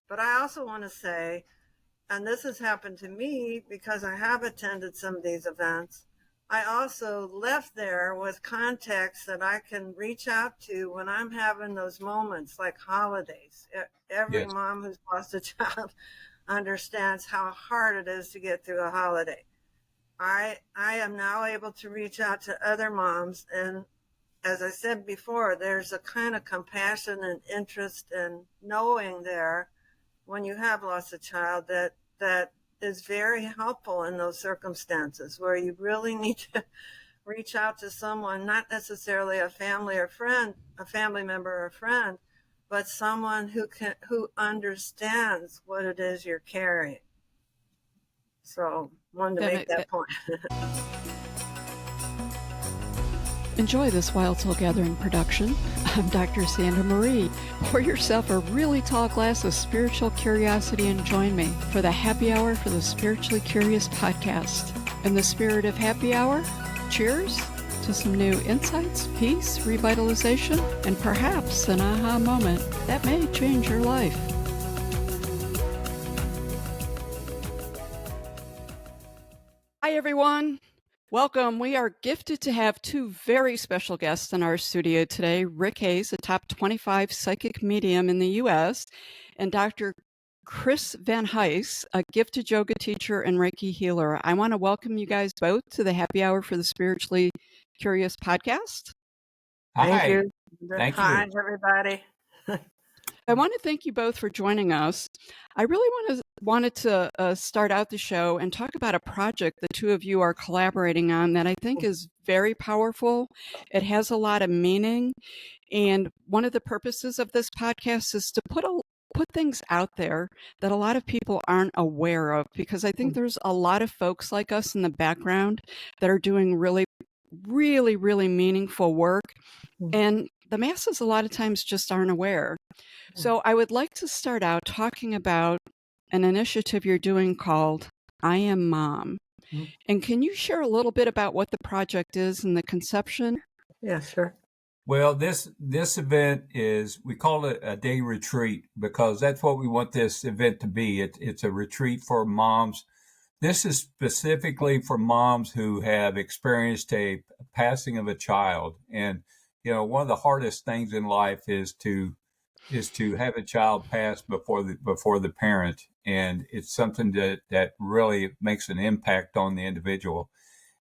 But I also want to say, and this has happened to me because I have attended some of these events, I also left there with contacts that I can reach out to when I'm having those moments like holidays. Every Yes. mom who's lost a child understands how hard it is to get through a holiday. I am now able to reach out to other moms, and as I said before, there's a kind of compassion and interest and knowing there when you have lost a child that is very helpful in those circumstances where you really need to reach out to someone, not necessarily a family or friend, a family member or friend, but someone who understands what it is you're carrying. So wanted to make that point. Enjoy this Wild Soul Gathering production. I'm Dr. Sandra Marie. Pour yourself a really tall glass of spiritual curiosity and join me for the Happy Hour for the Spiritually Curious podcast. In the spirit of happy hour, cheers to some new insights, peace, revitalization, and perhaps an aha moment that may change your life. Hi, everyone. Welcome. We are gifted to have two very special guests in our studio today. Rick Hayes, a top 25 psychic medium in the U.S., and Dr. Chris Van Huysse, a gifted yoga teacher and Reiki healer. I want to welcome you guys both to the Happy Hour for the Spiritually Curious podcast. Thank you. Thank Hi, you. everybody. I want to thank you both for joining us. I really wanted to start out the show and talk about a project the two of you are collaborating on that I think is very powerful. It has a lot of meaning. And one of the purposes of this podcast is to put things out there that a lot of people aren't aware of, because I think there's a lot of folks like us in the background that are doing really, really, really meaningful work. And the masses a lot of times just aren't aware. So I would like to start out talking about an initiative you're doing called I Am Mom. And can you share a little bit about what the project is and the conception? Yeah, sure. Well, this event is, we call it a day retreat because that's what we want this event to be. It's a retreat for moms. This is specifically for moms who have experienced a passing of a child. And, you know, one of the hardest things in life is to have a child pass before the parent. And it's something that really makes an impact on the individual.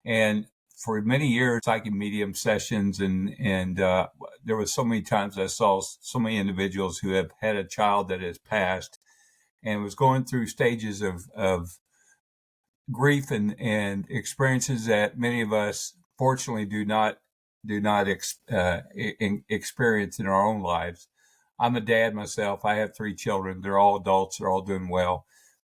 And for many years, psychic medium sessions, and there was so many times I saw so many individuals who have had a child that has passed and was going through stages of grief and experiences that many of us fortunately do not experience in our own lives. I'm a dad myself. I have 3 children. They're all adults. They're all doing well.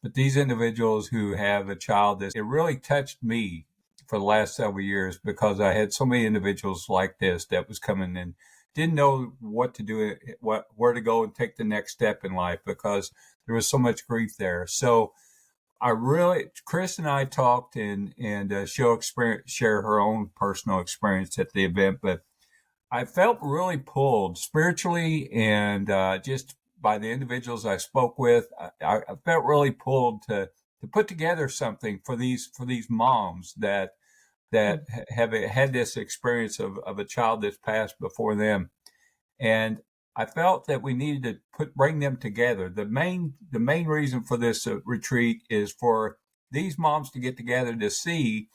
But these individuals who have a child, it really touched me for the last several years because I had so many individuals like this that was coming and didn't know what to do, where to go and take the next step in life because there was so much grief there. So Chris and I talked and she'll share her own personal experience at the event, but I felt really pulled spiritually and just by the individuals I spoke with. I felt really pulled to put together something for these moms that have had this experience of a child that's passed before them. And I felt that we needed to bring them together. The main reason for this retreat is for these moms to get together to see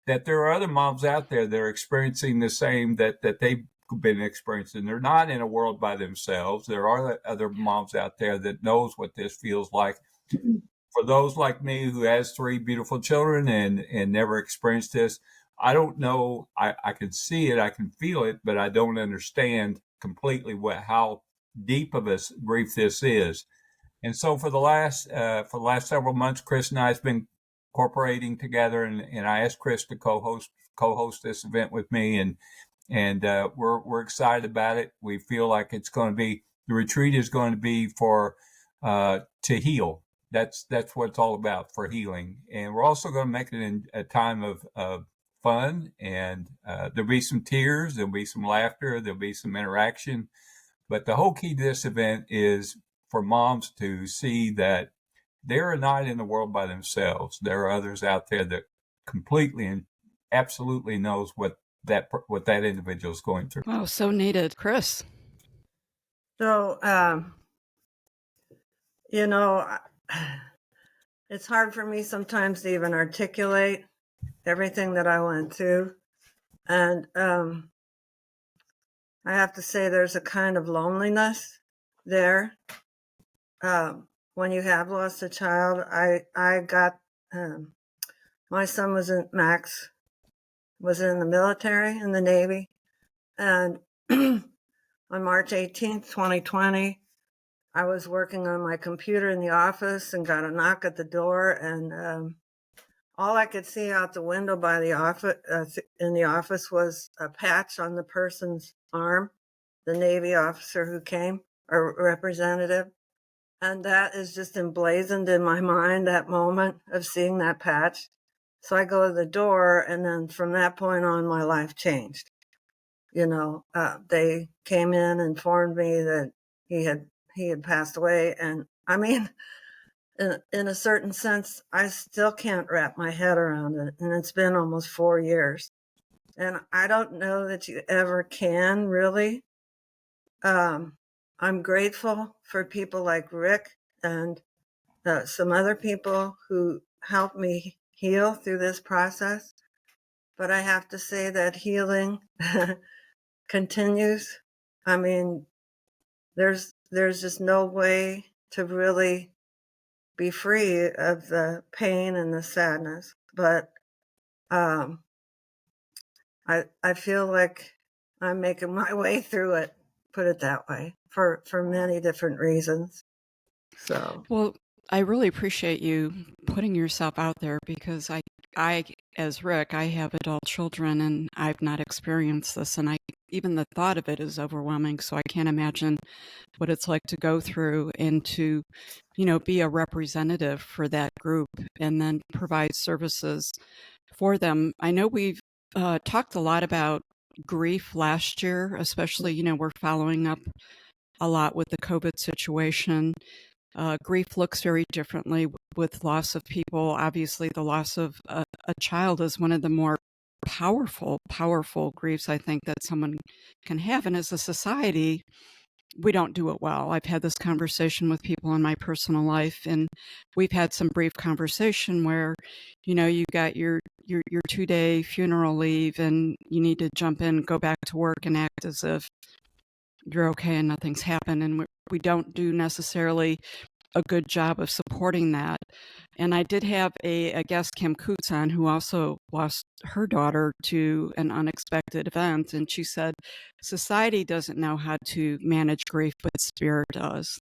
that there are other moms out there that are experiencing the same that they've been experiencing. They're not in a world by themselves. There are other moms out there that knows what this feels like. For those like me who has 3 beautiful children and never experienced this, I don't know. I can see it, I can feel it, but I don't understand completely how deep of a grief this is. And so for the last several months, Chris and I have been cooperating together, and I asked Chris to co-host this event with me, and we're excited about it. We feel like it's going to be, the retreat is going to be for to heal. That's what it's all about, for healing. And we're also going to make it in a time of fun, and there'll be some tears, there'll be some laughter, there'll be some interaction. But the whole key to this event is for moms to see that they're not in the world by themselves. There are others out there that completely and absolutely knows what that individual is going through. Oh, so needed. Chris. So, it's hard for me sometimes to even articulate everything that I went through. And I have to say there's a kind of loneliness there. When you have lost a child, I got, my son was in the military, in the Navy. And on March 18th, 2020, I was working on my computer in the office and got a knock at the door, and all I could see out the window by the office in the office was a patch on the person's arm, the Navy officer who came, or representative. And that is just emblazoned in my mind, that moment of seeing that patch. So I go to the door, and then from that point on, my life changed. They came in and informed me that he had passed away. And I mean, in a certain sense, I still can't wrap my head around it. And it's been almost 4 years. And I don't know that you ever can, really. I'm grateful for people like Rick and some other people who helped me heal through this process. But I have to say that healing continues. I mean, there's just no way to really be free of the pain and the sadness. But I feel like I'm making my way through it, put it that way, for many different reasons. So, Well, I really appreciate you putting yourself out there, because I, as Rick, I have adult children and I've not experienced this, and even the thought of it is overwhelming. So I can't imagine what it's like to go through and to, be a representative for that group and then provide services for them. I know we've talked a lot about grief last year, especially, we're following up a lot with the COVID situation. Grief looks very differently with loss of people. Obviously, the loss of a child is one of the more powerful griefs I think that someone can have. And as a society, we don't do it well. I've had this conversation with people in my personal life, and we've had some brief conversation where, you got your 2-day funeral leave and you need to jump in, go back to work and act as if you're okay and nothing's happened. And we don't do necessarily a good job of supporting that. And I did have a guest, Kim Coots, on, who also lost her daughter to an unexpected event. And she said, society doesn't know how to manage grief, but spirit does.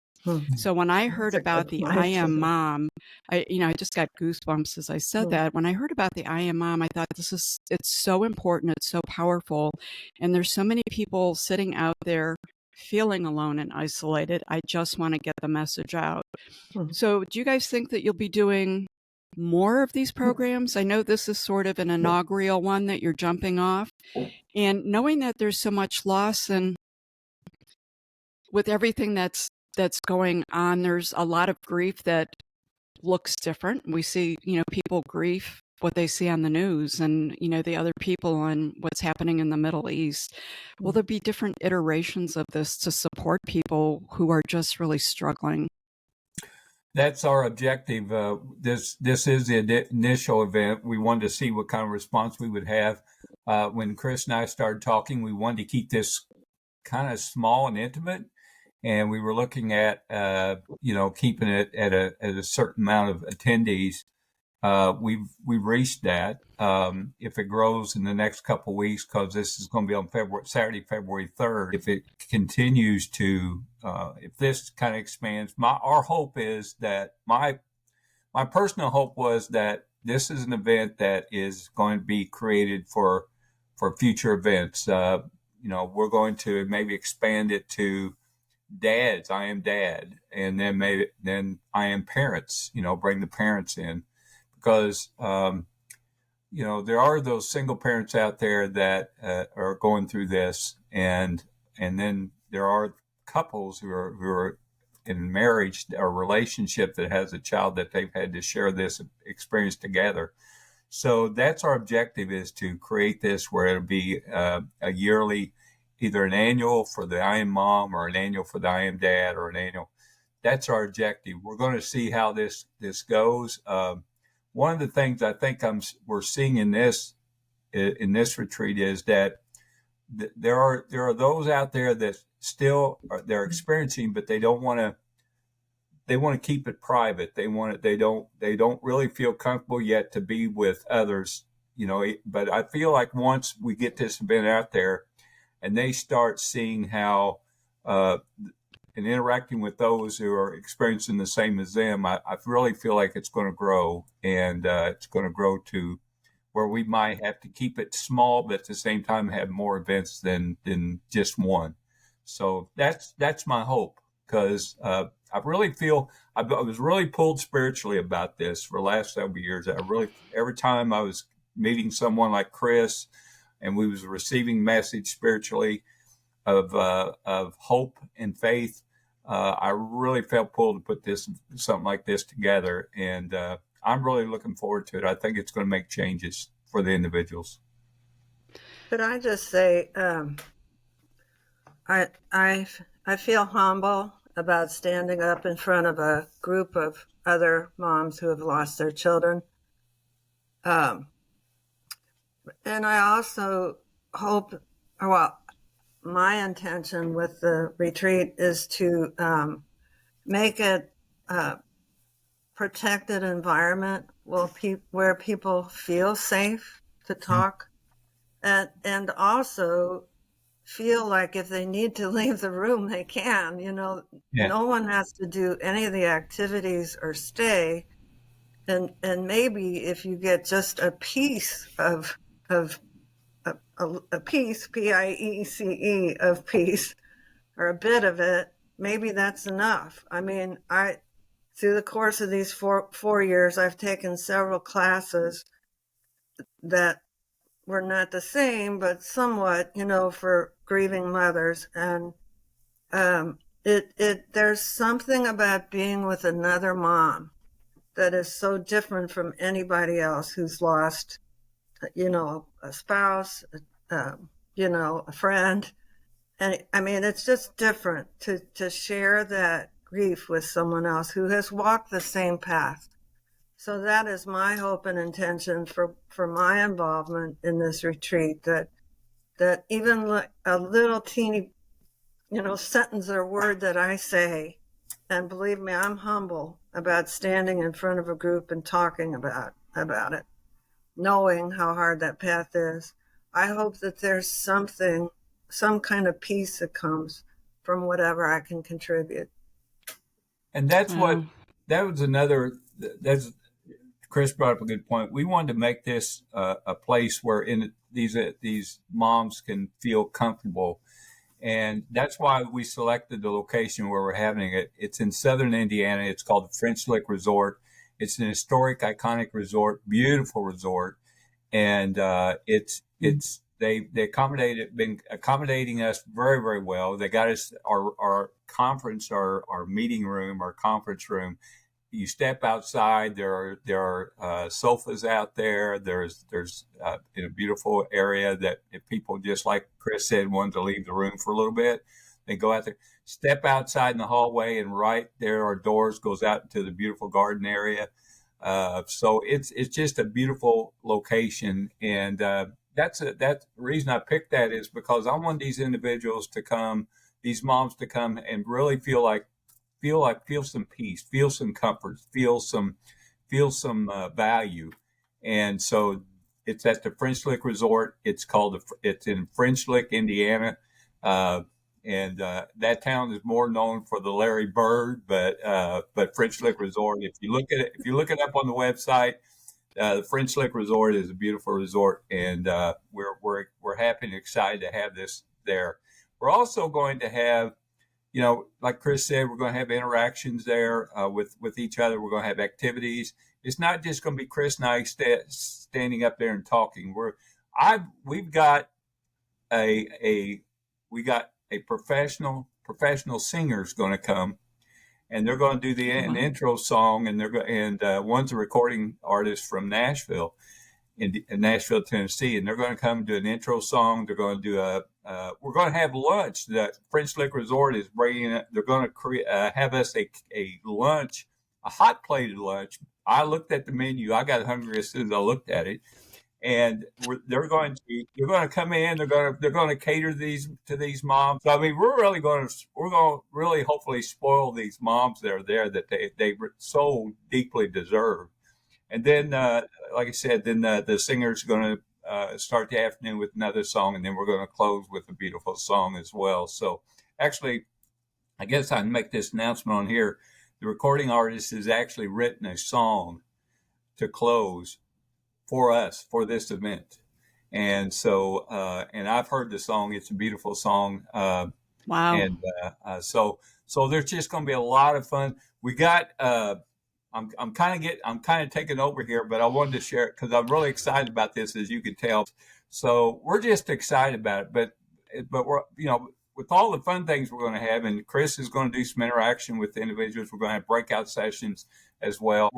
So when I heard about the I Am Mom, I just got goosebumps as I said that. When I heard about the I Am Mom, I thought it's so important. It's so powerful. And there's so many people sitting out there feeling alone and isolated. I just want to get the message out. So do you guys think that you'll be doing more of these programs? I know this is sort of an inaugural one that you're jumping off. And knowing that there's so much loss, and with everything that's going on, there's a lot of grief that looks different. We see, people grieve what they see on the news, and, the other people and what's happening in the Middle East. Will there be different iterations of this to support people who are just really struggling? That's our objective. This is the initial event. We wanted to see what kind of response we would have. When Chris and I started talking, we wanted to keep this kind of small and intimate, and we were looking at keeping it at a certain amount of attendees. We've reached that. If it grows in the next couple of weeks, because this is going to be on Saturday, February 3rd. If it continues to, if this kind of expands, our hope is that my personal hope was that this is an event that is going to be created for future events. We're going to maybe expand it to dads. I am dad, and then I am parents. Bring the parents in. Because, there are those single parents out there that are going through this, and then there are couples who are in marriage or relationship that has a child that they've had to share this experience together. So that's our objective, is to create this where it'll be a yearly, either an annual for the I Am Mom or an annual for the I Am Dad or an annual. That's our objective. We're going to see how this goes. One of the things I think we're seeing in this retreat is that there are those out there that still they're experiencing, but they don't want to. They want to keep it private. They don't really feel comfortable yet to be with others, but I feel like once we get this event out there and they start seeing how and interacting with those who are experiencing the same as them, I really feel like it's going to grow, and it's going to grow to where we might have to keep it small, but at the same time have more events than just one. So that's my hope, because I really feel I was really pulled spiritually about this for the last several years. Every time I was meeting someone like Chris, and we was receiving message spiritually of hope and faith, I really felt pulled to put something like this together, and I'm really looking forward to it. I think it's going to make changes for the individuals. Could I just say, I feel humble about standing up in front of a group of other moms who have lost their children. And I also hope, my intention with the retreat is to make it a protected environment where people feel safe to talk, and also feel like if they need to leave the room, they can. No one has to do any of the activities or stay. And maybe if you get just a piece of a piece, PIECE, of peace, or a bit of it, maybe that's enough. I mean, through the course of these four years, I've taken several classes that were not the same, but somewhat, for grieving mothers. And there's something about being with another mom that is so different from anybody else who's lost, a spouse, a friend. And I mean, it's just different to share that grief with someone else who has walked the same path. So that is my hope and intention for my involvement in this retreat, that even like a little teeny, sentence or word that I say, and believe me, I'm humble about standing in front of a group and talking about it, knowing how hard that path is. I hope that there's some kind of peace that comes from whatever I can contribute. And that's Chris brought up a good point. We wanted to make this a place where these moms can feel comfortable. And that's why we selected the location where we're having it. It's in southern Indiana. It's called the French Lick Resort. It's an historic, iconic resort, beautiful resort. And they've been accommodating us very, very well. They got us our conference, our meeting room, our conference room. You step outside, there are sofas out there. There's in a beautiful area that if people, just like Chris said, wanted to leave the room for a little bit, they go out there, step outside in the hallway, and right there our doors goes out into the beautiful garden area. So it's just a beautiful location, and that's the reason I picked that, is because I want these individuals to come, these moms to come and really feel some peace, feel some comfort, feel some value. And so it's at the French Lick Resort. It's in French Lick, Indiana. And that town is more known for the Larry Bird, but French Lick Resort, if you look it up on the website, the French Lick Resort is a beautiful resort, and we're happy and excited to have this there. We're also going to have, like Chris said, we're going to have interactions there with each other. We're going to have activities. It's not just going to be Chris and I standing up there and talking. We got a professional singer's going to come, and they're going to do an intro song, and one's a recording artist from Nashville, in Nashville, Tennessee, and they're going to come do an intro song. They're going to do we're going to have lunch. The French Lick Resort is bringing it. They're going to have us a lunch, a hot plated lunch. I looked at the menu. I got hungry as soon as I looked at it. And they're going to come in. They're going to cater to these moms. So, I mean, we're going to really hopefully spoil these moms that are there, that they so deeply deserve. And then, like I said, then the singer's going to start the afternoon with another song, and then we're going to close with a beautiful song as well. So, actually, I guess I can make this announcement on here. The recording artist has actually written a song to close for us for this event. And so, and I've heard the song. It's a beautiful song. Wow. And so there's just going to be a lot of fun. We got, I'm kind of taking over here, but I wanted to share it because I'm really excited about this, as you can tell. So we're just excited about it, but we're, with all the fun things we're going to have, and Chris is going to do some interaction with the individuals. We're going to have breakout sessions as well.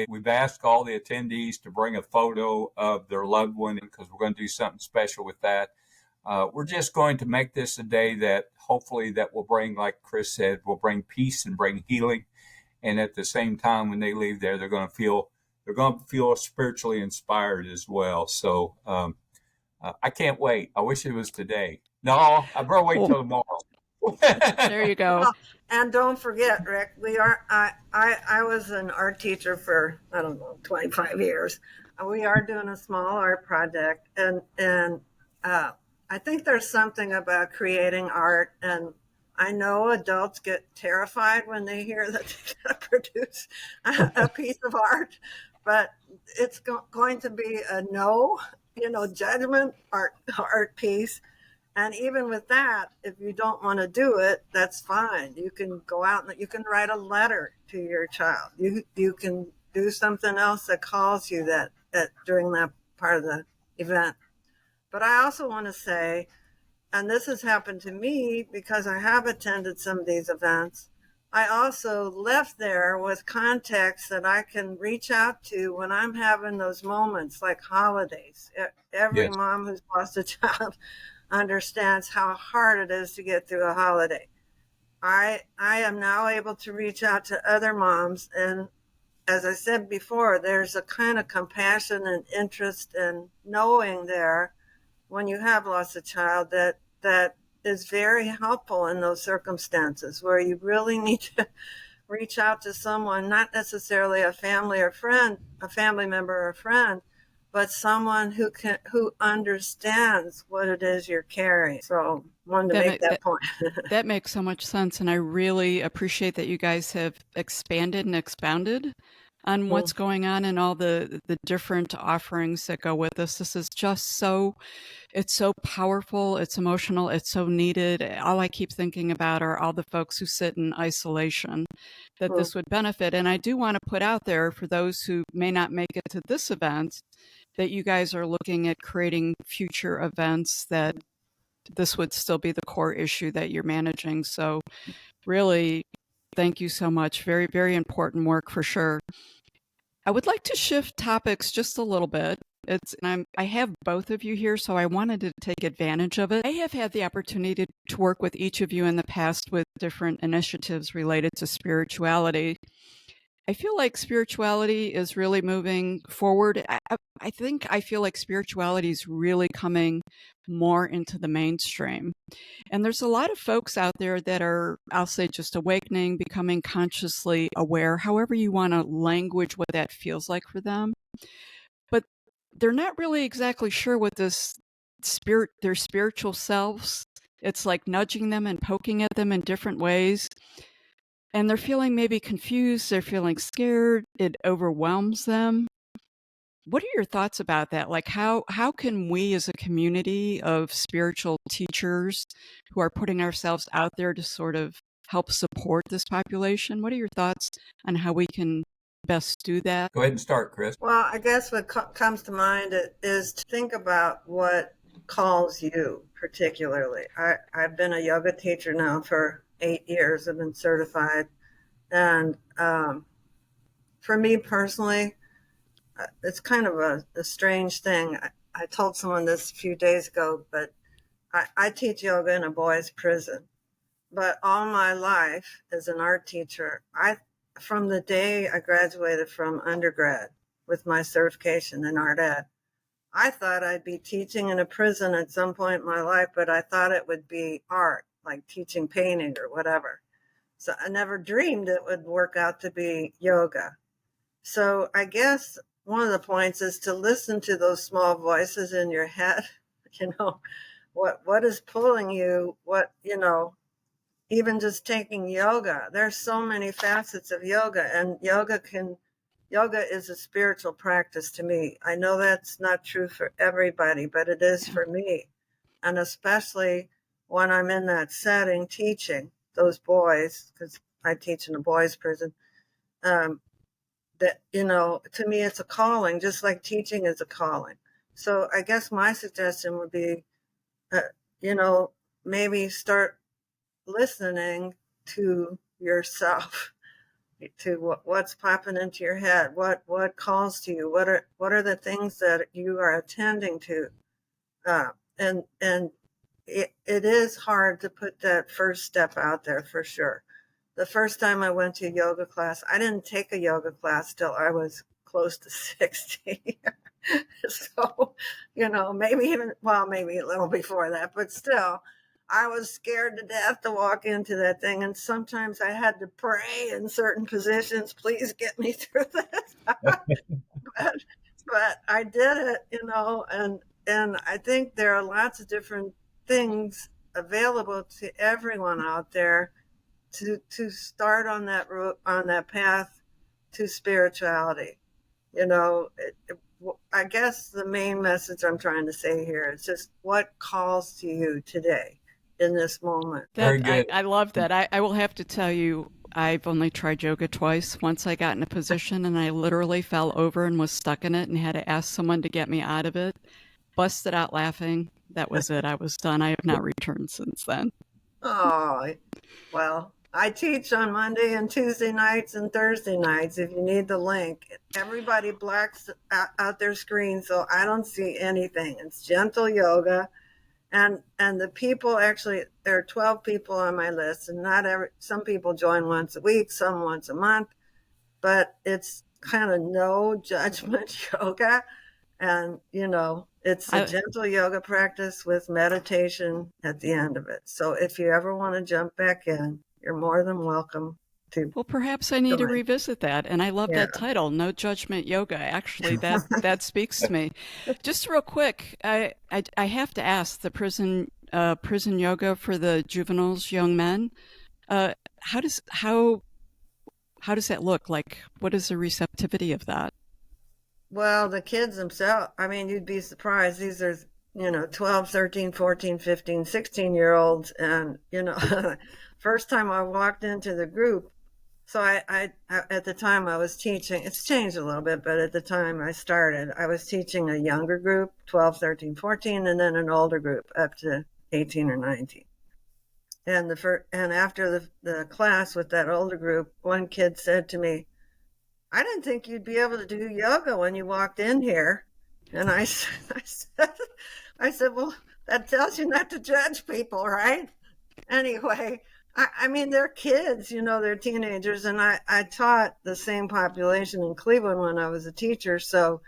We've asked all the attendees to bring a photo of their loved one, because we're going to do something special with that. We're just going to make this a day that hopefully that will bring, like Chris said, will bring peace and bring healing. And at the same time, when they leave there, they're going to feel spiritually inspired as well. So I can't wait. I wish it was today. No, I better wait till tomorrow. There you go. Well, and don't forget, Rick, I was an art teacher for, 25 years. We are doing a small art project, and I think there's something about creating art, and I know adults get terrified when they hear that they produce a piece of art, but it's going to be a judgment art piece. And even with that, if you don't want to do it, that's fine. You can go out and you can write a letter to your child. You can do something else that calls you that during that part of the event. But I also want to say, and this has happened to me because I have attended some of these events, I also left there with contacts that I can reach out to when I'm having those moments like holidays. Every Yes. mom who's lost a child understands how hard it is to get through a holiday. I am now able to reach out to other moms, and as I said before, there's a kind of compassion and interest and knowing there when you have lost a child that is very helpful in those circumstances where you really need to reach out to someone, not necessarily a family member or a friend, but someone who understands what it is you're carrying. So wanted to make that point. That makes so much sense, and I really appreciate that you guys have expanded and expounded on what's going on and all the different offerings that go with this. This is just it's so powerful, it's emotional, it's so needed. All I keep thinking about are all the folks who sit in isolation that this would benefit. And I do want to put out there for those who may not make it to this event that you guys are looking at creating future events that this would still be the core issue that you're managing. So really, thank you so much. Very, very important work for sure. I would like to shift topics just a little bit. I have both of you here, so I wanted to take advantage of it. I have had the opportunity to work with each of you in the past with different initiatives related to spirituality. I feel like spirituality is really moving forward. I feel like spirituality is really coming more into the mainstream. And there's a lot of folks out there that are, I'll say, just awakening, becoming consciously aware, however you want to language what that feels like for them. But they're not really exactly sure what their spiritual selves, it's like nudging them and poking at them in different ways. And they're feeling maybe confused, they're feeling scared, it overwhelms them. What are your thoughts about that? Like how can we as a community of spiritual teachers who are putting ourselves out there to sort of help support this population? What are your thoughts on how we can best do that? Go ahead and start, Chris. Well, I guess what comes to mind is to think about what calls you particularly. I've been a yoga teacher now for 8 years. I've been certified. And for me personally, it's kind of a strange thing. I told someone this a few days ago, but I teach yoga in a boys' prison. But all my life as an art teacher, from the day I graduated from undergrad with my certification in art ed, I thought I'd be teaching in a prison at some point in my life, but I thought it would be art, like teaching painting or whatever. So I never dreamed it would work out to be yoga. So I guess one of the points is to listen to those small voices in your head. You know, what is pulling you? What, even just taking yoga. There's so many facets of yoga, and yoga is a spiritual practice to me. I know that's not true for everybody, but it is for me. And especially when I'm in that setting teaching those boys, because I teach in a boys' prison, that, to me, it's a calling, just like teaching is a calling. So I guess my suggestion would be, uh, you know, maybe start listening to yourself, to what's popping into your head, what calls to you, what are the things that you are attending to, uh, and it is hard to put that first step out there for sure. The first time I went to a yoga class, I didn't take a yoga class till I was close to 60. So, maybe maybe a little before that, but still, I was scared to death to walk into that thing. And sometimes I had to pray in certain positions, please get me through this. but I did it, and I think there are lots of different things available to everyone out there to start on that route, on that path to spirituality. I guess the main message I'm trying to say here is just what calls to you today in this moment. Very good. I love that. I will have to tell you, I've only tried yoga twice. Once I got in a position and I literally fell over and was stuck in it and had to ask someone to get me out of it. Busted out laughing. That was it. I was done. I have not returned since then. Oh, well, I teach on Monday and Tuesday nights and Thursday nights if you need the link. Everybody blacks out their screen, so I don't see anything. It's gentle yoga. And the people, actually, there are 12 people on my list, and some people join once a week, some once a month, but it's kind of no judgment yoga. And, it's a gentle yoga practice with meditation at the end of it. So if you ever want to jump back in, you're more than welcome to. Well, perhaps I need to revisit that. And I love that title, No Judgment Yoga. Actually, that speaks to me. Just real quick, I have to ask, the prison yoga for the juveniles, young men, how does that look like? What is the receptivity of that? Well, the kids themselves, I mean, you'd be surprised. These are, 12, 13, 14, 15, 16-year-olds. And, first time I walked into the group, so I at the time I was teaching, it's changed a little bit, but at the time I started, I was teaching a younger group, 12, 13, 14, and then an older group up to 18 or 19. And after the class with that older group, one kid said to me, I didn't think you'd be able to do yoga when you walked in here. And I said, well, that tells you not to judge people, right? Anyway, I mean, they're kids, they're teenagers. And I taught the same population in Cleveland when I was a teacher. So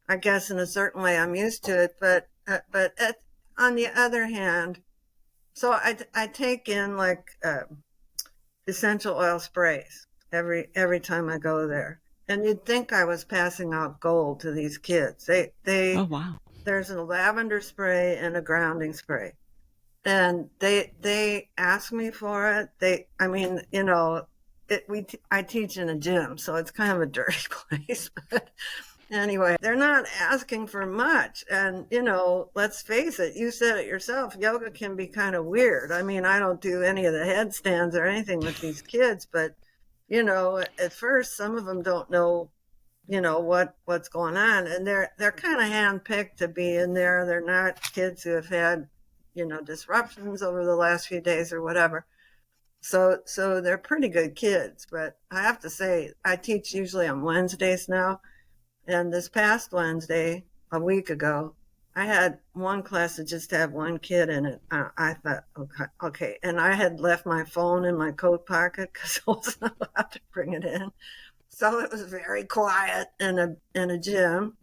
I guess in a certain way I'm used to it. But on the other hand, so I take in like essential oil sprays every time I go there. And you'd think I was passing out gold to these kids. Oh, wow. There's a lavender spray and a grounding spray. And they ask me for it. I teach in a gym, so it's kind of a dirty place. But anyway, they're not asking for much. And, let's face it, you said it yourself, yoga can be kind of weird. I mean, I don't do any of the headstands or anything with these kids, but at first, some of them don't know, what's going on, and they're kind of handpicked to be in there. They're not kids who have had, disruptions over the last few days or whatever. So they're pretty good kids, but I have to say, I teach usually on Wednesdays now. And this past Wednesday, a week ago, I had one class that just had one kid in it. I thought, okay. And I had left my phone in my coat pocket because I wasn't allowed to bring it in. So it was very quiet in a gym.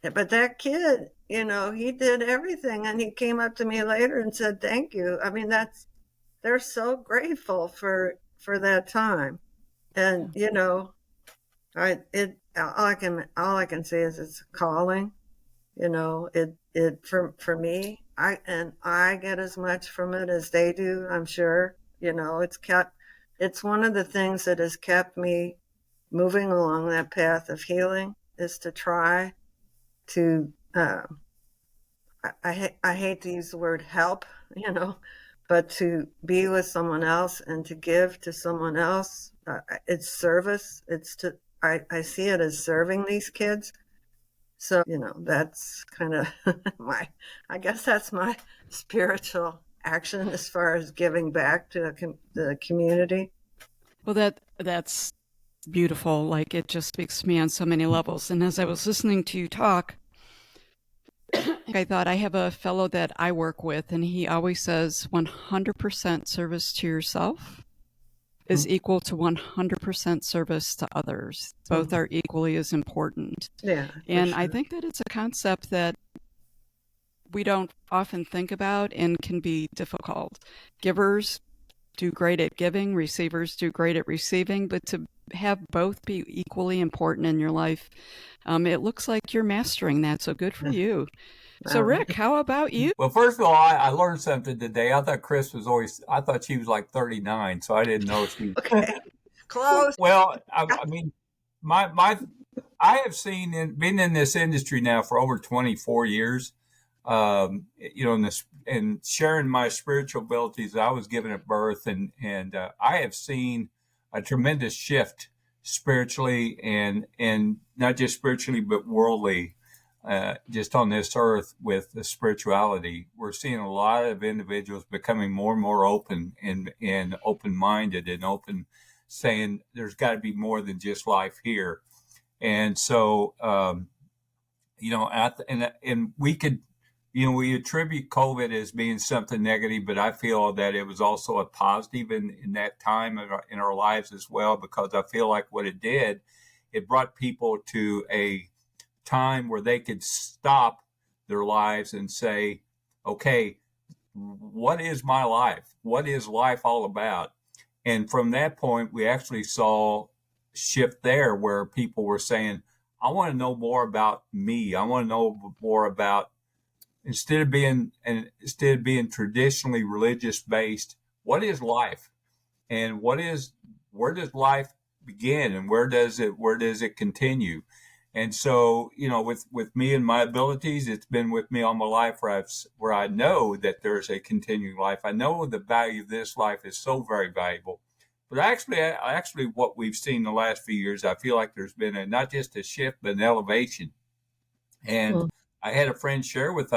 But that kid, he did everything, and he came up to me later and said, "Thank you." I mean, they're so grateful for that time. And all I can say is it's a calling. It for me, I get as much from it as they do, I'm sure. It's one of the things that has kept me moving along that path of healing, is to try to I hate to use the word help, but to be with someone else and to give to someone else. It's service. I see it as serving these kids. So, that's kind of I guess that's my spiritual action as far as giving back to the community. Well, that's beautiful. Like, it just speaks to me on so many levels. And as I was listening to you talk, I thought, I have a fellow that I work with, and he always says 100% service to yourself is equal to 100% service to others. Both are equally as important. Yeah. And sure. I think that it's a concept that we don't often think about and can be difficult. Givers do great at giving, receivers do great at receiving, but to have both be equally important in your life, it looks like you're mastering that, so good for you. So, Rick, how about you? Well, first of all, I learned something today. I thought she was like 39, so I didn't know she. Okay. Close. Well, I mean, I have been in this industry now for over 24 years. And sharing my spiritual abilities I was given at birth, and I have seen a tremendous shift spiritually, and not just spiritually but worldly, just on this earth with the spirituality. We're seeing a lot of individuals becoming more and more open and open-minded and open, saying there's got to be more than just life here. And so, and we could, we attribute COVID as being something negative, but I feel that it was also a positive in that time in our lives as well, because I feel like what it did, it brought people to a time where they could stop their lives and say, okay, what is my life? What is life all about? And from that point, we actually saw shift there where people were saying, I want to know more about me. I want to know more about, instead of being traditionally religious based, what is life, and where does life begin, and where does it continue? And so, with me and my abilities, it's been with me all my life, where I know that there's a continuing life. I know the value of this life is so very valuable. But actually, what we've seen the last few years, I feel like there's been not just a shift, but an elevation. And I had a friend share with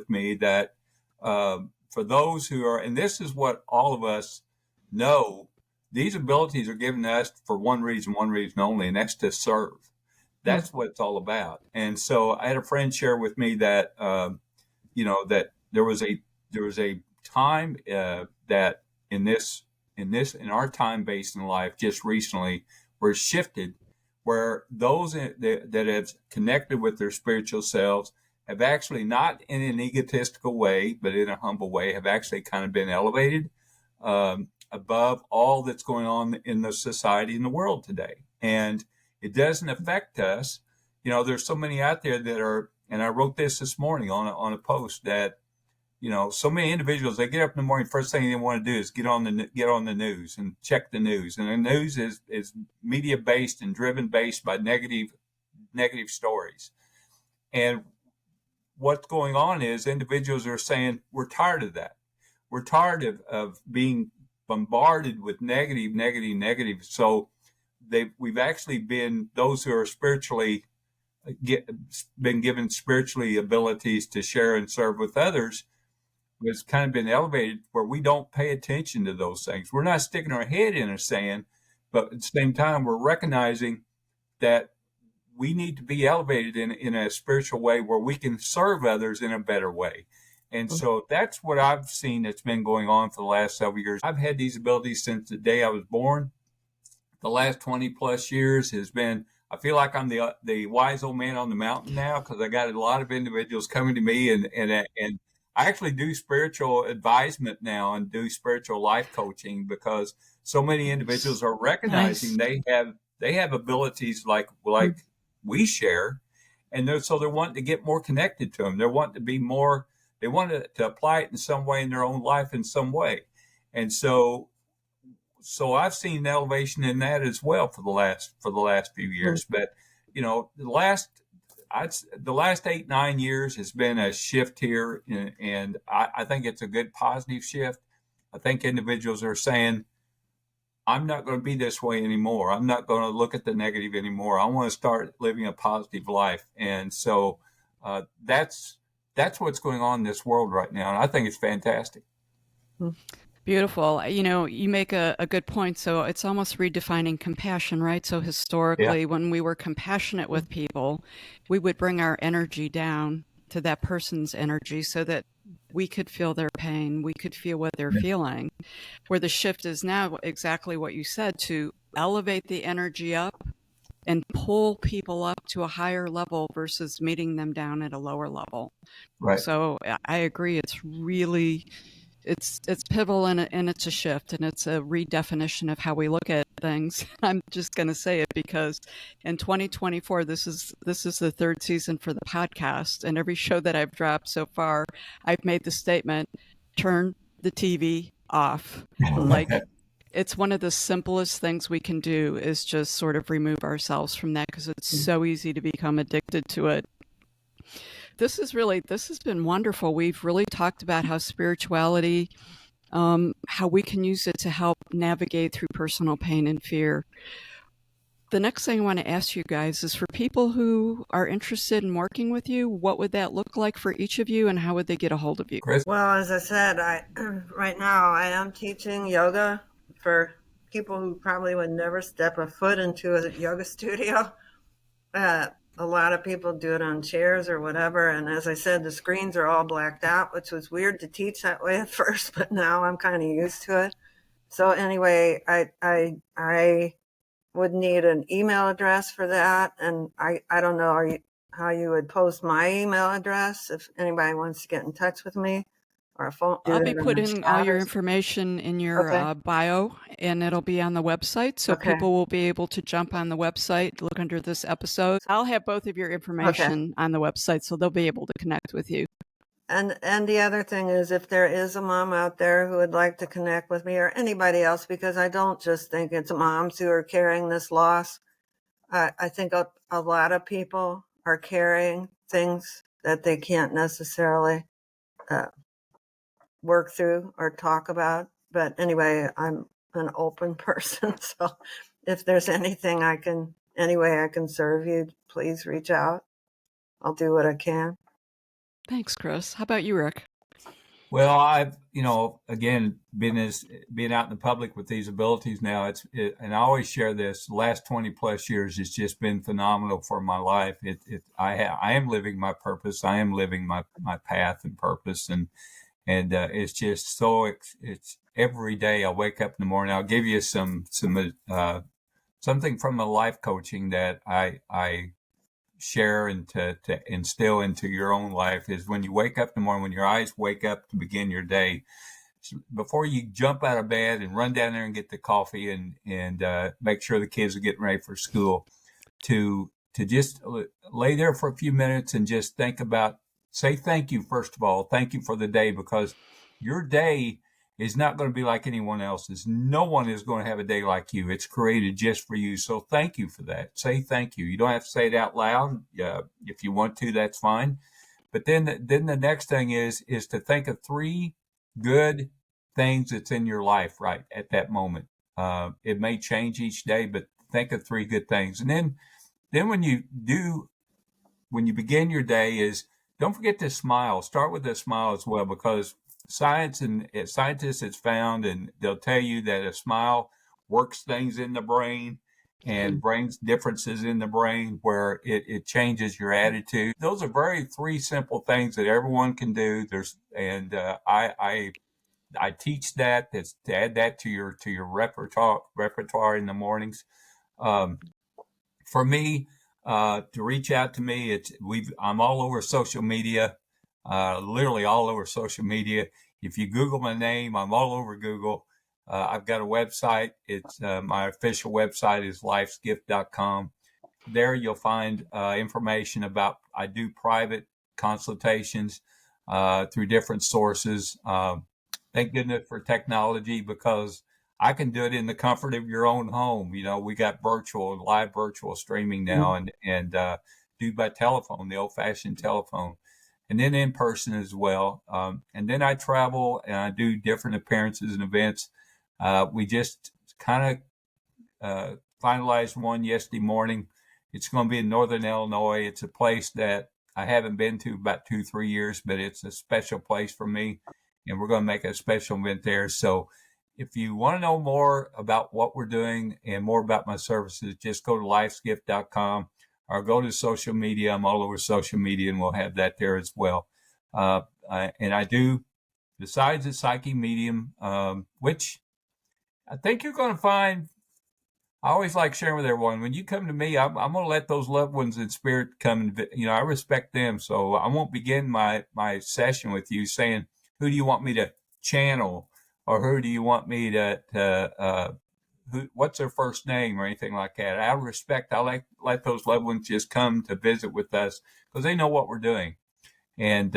me that for those who are, and this is what all of us know, these abilities are given to us for one reason only, and that's to serve. That's what it's all about. And so I had a friend share with me that that there was a time that in our time based in life just recently, where it shifted, where those that have connected with their spiritual selves have actually, not in an egotistical way, but in a humble way, have actually kind of been elevated above all that's going on in the society and the world today. And it doesn't affect us. There's so many out there that are, and I wrote this morning on a post, that so many individuals, they get up in the morning, first thing they want to do is get on the news and check the news. And the news is media based and driven based by negative stories. And what's going on is individuals are saying, we're tired of that. We're tired of being bombarded with negative. So we've actually been, those who are spiritually been given spiritually abilities to share and serve with others, has kind of been elevated where we don't pay attention to those things. We're not sticking our head in the sand, but at the same time, we're recognizing that we need to be elevated in a spiritual way where we can serve others in a better way. And so that's what I've seen that's been going on for the last several years. I've had these abilities since the day I was born. The last 20 plus years has been, I feel like I'm the wise old man on the mountain now, because I got a lot of individuals coming to me, and I actually do spiritual advisement now and do spiritual life coaching, because so many individuals are recognizing Nice. they have abilities like we share, and so they're wanting to get more connected to them. They're wanting to be more. They want to apply it in some way in their own life in some way, and so I've seen an elevation in that as well for the last few years. But the last 8-9 years has been a shift here, and I think it's a good positive shift. I think individuals are saying, I'm not going to be this way anymore. I'm not going to look at the negative anymore. I want to start living a positive life. And so that's what's going on in this world right now. And I think it's fantastic. Beautiful. You make a good point. So it's almost redefining compassion, right? So historically, when we were compassionate with people, we would bring our energy down to that person's energy so that we could feel their pain. We could feel what they're feeling. Where the shift is now exactly what you said, to elevate the energy up and pull people up to a higher level versus meeting them down at a lower level. Right. So I agree. It's really, it's pivotal, and it's a shift, and it's a redefinition of how we look at things. I'm just going to say it because in 2024, this is the third season for the podcast, and every show that I've dropped so far, I've made the statement, turn the TV off. Like, it's one of the simplest things we can do is just sort of remove ourselves from that, because it's so easy to become addicted to it. This has been wonderful. We've really talked about how spirituality, how we can use it to help navigate through personal pain and fear. The next thing I want to ask you guys is, for people who are interested in working with you, what would that look like for each of you, and how would they get a hold of you? Chris? Well, as I said, right now I am teaching yoga for people who probably would never step a foot into a yoga studio. A lot of people do it on chairs or whatever. And as I said, the screens are all blacked out, which was weird to teach that way at first, but now I'm kind of used to it. So anyway, I would need an email address for that. And I don't know how you would post my email address if anybody wants to get in touch with me. Or a phone. I'll be putting all your information in your bio, and it'll be on the website. So people will be able to jump on the website, look under this episode. I'll have both of your information on the website, so they'll be able to connect with you. And the other thing is, if there is a mom out there who would like to connect with me, or anybody else, because I don't just think it's moms who are carrying this loss. I think a lot of people are carrying things that they can't necessarily work through or talk about. But anyway, I'm an open person. So if there's anything any way I can serve you, please reach out. I'll do what I can. Thanks, Chris. How about you, Rick? Well, I've, again, been out in the public with these abilities now. And I always share this. The last 20 plus years, it's just been phenomenal for my life. I am living my purpose. I am living my path and purpose, and it's just it's every day I wake up in the morning. I'll give you something from a life coaching that I share and to instill into your own life is, when you wake up in the morning, when your eyes wake up to begin your day, before you jump out of bed and run down there and get the coffee and make sure the kids are getting ready for school, to just lay there for a few minutes and just think about, say thank you, first of all. Thank you for the day, because your day is not going to be like anyone else's. No one is going to have a day like you. It's created just for you. So thank you for that. Say thank you. You don't have to say it out loud. If you want to, that's fine. But then the next thing is to think of 3 good things that's in your life right at that moment. It may change each day, but think of 3 good things. And then when you begin your day, don't forget to smile. Start with a smile as well, because scientists has found, and they'll tell you that a smile works things in the brain and brings differences in the brain where it changes your attitude. Those are three simple things that everyone can do. I teach that. That's to add that to your repertoire in the mornings. Um, for me, to reach out to me, I'm all over social media, literally all over social media. If you Google my name, I'm all over Google. I've got a website. It's my official website is lifesgift.com. There you'll find information about, I do private consultations through different sources. Thank goodness for technology, because I can do it in the comfort of your own home. We got live virtual streaming now, and do by telephone, the old fashioned telephone, and then in person as well. And then I travel and I do different appearances and events. We just kind of finalized one yesterday morning. It's going to be in Northern Illinois. It's a place that I haven't been to about 2-3 years, but it's a special place for me. And we're going to make a special event there. So if you want to know more about what we're doing and more about my services, just go to lifesgift.com or go to social media. I'm all over social media, and we'll have that there as well. And I do, besides the Psyche medium, which I think you're going to find, I always like sharing with everyone. When you come to me, I'm going to let those loved ones in spirit come. I respect them. So I won't begin my session with you saying, who do you want me to channel, or who do you want me what's their first name or anything like that. I let those loved ones just come to visit with us because they know what we're doing. And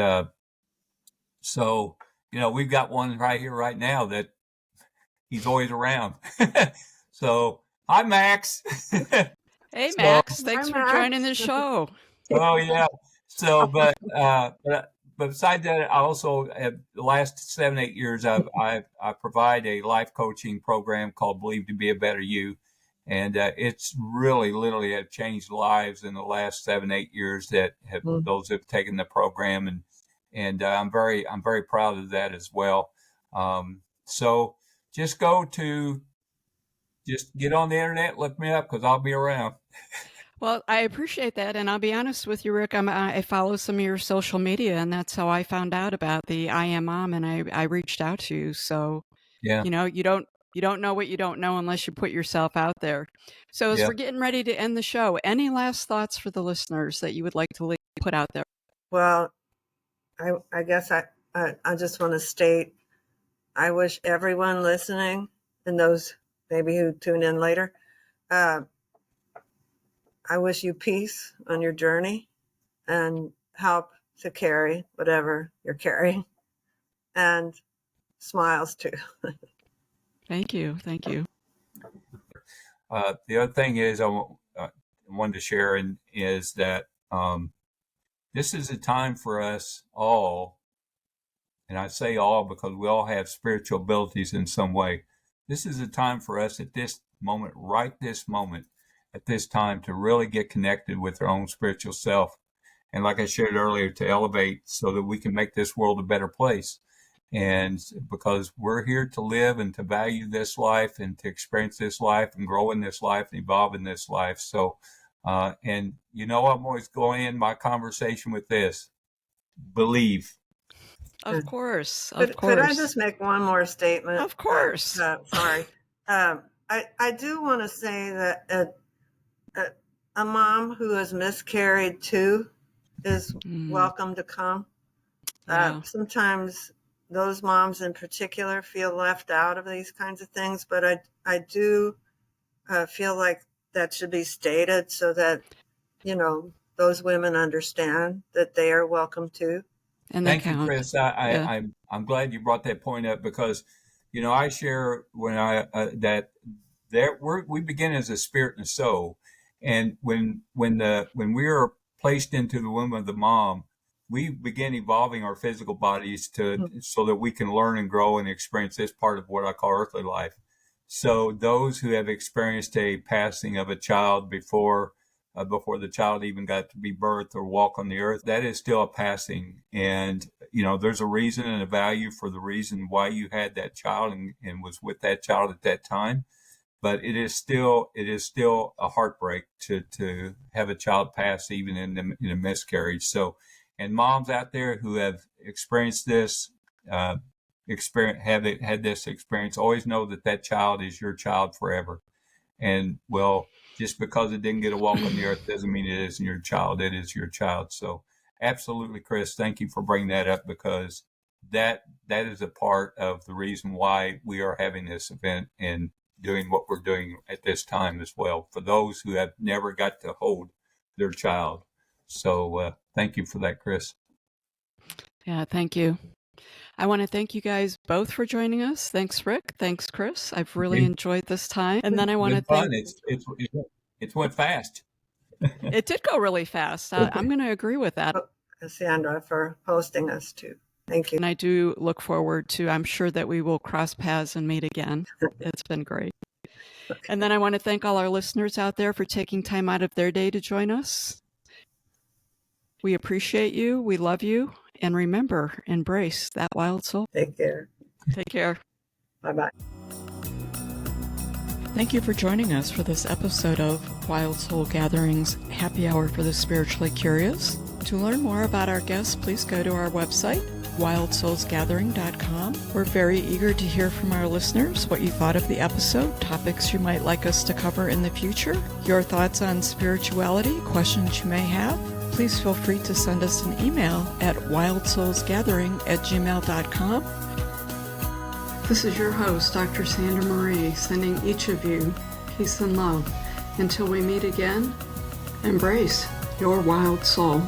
so, we've got one right here right now that he's always around. So, hi, Max. Hey, Max, thanks for joining the show. Oh, yeah. So, but besides that, I also have the last 7-8 years, I provide a life coaching program called Believe to Be a Better You. And it's really literally have changed lives in the last 7-8 years that those who have taken the program. And I'm very proud of that as well. So just get on the internet, look me up, because I'll be around. Well, I appreciate that, and I'll be honest with you, Rick. I follow some of your social media, and that's how I found out about the I Am Mom, and I reached out to you. So, Yeah, you don't know what you don't know unless you put yourself out there. So, as yeah. we're getting ready to end the show, any last thoughts for the listeners that you would like to put out there? Well, I guess I just want to state, I wish everyone listening and those maybe who tune in later, I wish you peace on your journey and help to carry whatever you're carrying, and smiles too. Thank you. The other thing is I wanted to share is that this is a time for us all, and I say all because we all have spiritual abilities in some way. This is a time for us at this moment, at this time, to really get connected with our own spiritual self. And like I shared earlier, to elevate so that we can make this world a better place. And because we're here to live and to value this life and to experience this life and grow in this life and evolve in this life. So, and I'm always going in my conversation with this: believe. Of course. Could I just make one more statement? Of course. Sorry. I do want to say that a mom who has miscarried too is welcome to come. Yeah. Sometimes those moms in particular feel left out of these kinds of things, but I do feel like that should be stated so that, those women understand that they are welcome too. And Thank you, Chris. I'm glad you brought that point up because, I share when we begin as a spirit and a soul, and when we are placed into the womb of the mom, we begin evolving our physical bodies so that we can learn and grow and experience this part of what I call earthly life. So those who have experienced a passing of a child before, before the child even got to be birthed or walk on the earth, that is still a passing. And, there's a reason and a value for the reason why you had that child and was with that child at that time. But it is still a heartbreak to have a child pass even in a miscarriage. So, and moms out there who have experienced this, had this experience, always know that child is your child forever. And just because it didn't get a walk on the earth doesn't mean it isn't your child. It is your child. So absolutely, Chris, thank you for bringing that up, because that is a part of the reason why we are having this event and doing what we're doing at this time as well, for those who have never got to hold their child. So thank you for that, Chris. Yeah, thank you. I want to thank you guys both for joining us. Thanks, Rick. Thanks, Chris. I've really enjoyed this time. And then I want to thank... It went fast. It did go really fast. I'm going to agree with that. Sandra, for hosting us too. Thank you. And I do look forward to, I'm sure that we will cross paths and meet again. It's been great. Okay. And then I want to thank all our listeners out there for taking time out of their day to join us. We appreciate you. We love you. And remember, embrace that wild soul. Take care. Take care. Bye-bye. Thank you for joining us for this episode of Wild Soul Gatherings Happy Hour for the Spiritually Curious. To learn more about our guests, please go to our website, wildsoulsgathering.com. We're very eager to hear from our listeners what you thought of the episode, topics you might like us to cover in the future, your thoughts on spirituality, questions you may have. Please feel free to send us an email at wildsoulsgathering@gmail.com. This is your host, Dr. Sandra Marie, sending each of you peace and love. Until we meet again, embrace your wild soul.